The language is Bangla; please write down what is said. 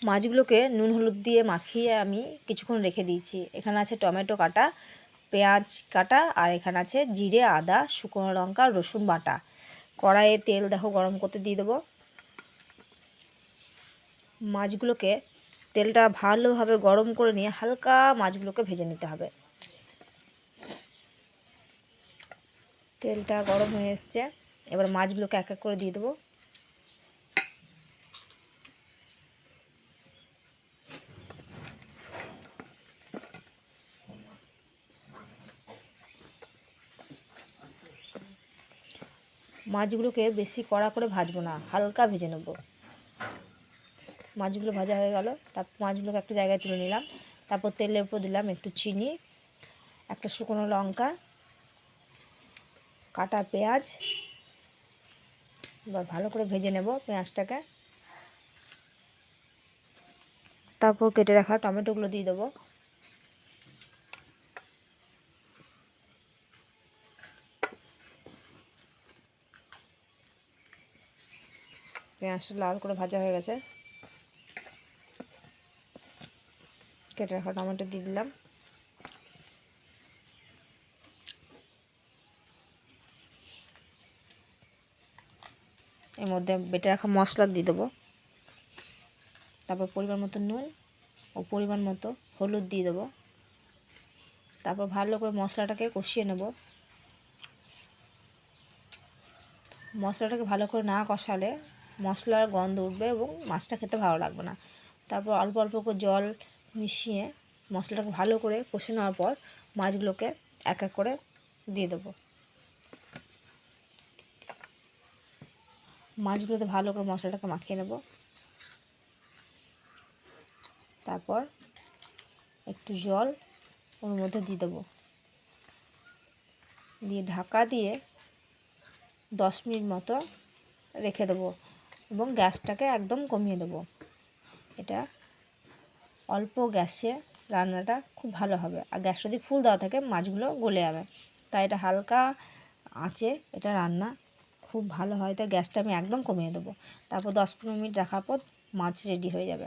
মাছগুলোকে নুন হলুদ দিয়ে মাখিয়ে আমি কিছুক্ষণ রেখে দিয়েছি। এখানে আছে টমেটো কাটা, পেঁয়াজ কাটা, আর এখানে আছে জিরে, আদা, শুকনো লঙ্কা, রসুন বাটা। কড়াইয়ে তেল দেখো গরম করতে দিয়ে দেবো। মাছগুলোকে তেলটা ভালোভাবে গরম করে নিয়ে হালকা মাছগুলোকে ভেজে নিতে হবে। তেলটা গরম হয়ে এসছে, এবার মাছগুলোকে এক এক করে দিয়ে দেবো। মাছগুলোকে বেশি কড়া করে ভাজবো না, হালকা ভেজে নেব। মাছগুলো ভাজা হয়ে গেল, তারপর মাছগুলোকে একটা জায়গায় তুলে নিলাম। তারপর তেলের উপর দিলাম একটু চিনি, একটা শুকনো লঙ্কা, কাটা পেঁয়াজ। এবার ভালো করে ভেজে নেব পেঁয়াজটাকে। তারপর কেটে রাখা টমেটোগুলো দিয়ে দেবো। পেঁয়াজটা লাল করে ভাজা হয়ে গেছে, কেটে রাখা টমেটো দিয়ে দিলাম। এর মধ্যে বেটে রাখা মশলা দিয়ে দেবো। তারপর পরিমাণ মতো নুন ও পরিমাণ মতো হলুদ দিয়ে দেবো। তারপর ভালো করে মশলাটাকে কষিয়ে নেব। মশলাটাকে ভালো করে না কষালে মশলার গন্ধ উঠবে এবং মাছটা খেতে ভালো লাগবে না। তারপর অল্প অল্প করে জল মিশিয়ে মশলাটাকে ভালো করে কষে নেওয়ার পর মাছগুলোকে এক এক করে দিয়ে দেবো। মাছগুলোতে ভালো করে মশলাটাকে মাখিয়ে নেব। তারপর একটু জল ওর মধ্যে দিয়ে দেবো, দিয়ে ঢাকা দিয়ে 10 মিনিট মতো রেখে দেবো এবং গ্যাসটাকে একদম কমিয়ে দেবো। এটা অল্প গ্যাসে রান্নাটা খুব ভালো হবে, আর গ্যাস যদি ফুল দেওয়া থাকে মাছগুলো গলে যাবে। তাই এটা হালকা আঁচে এটা রান্না খুব ভালো হয়, তাই গ্যাসটা আমি একদম কমিয়ে দেবো। তারপর 10-15 মিনিট রাখার পর মাছ রেডি হয়ে যাবে।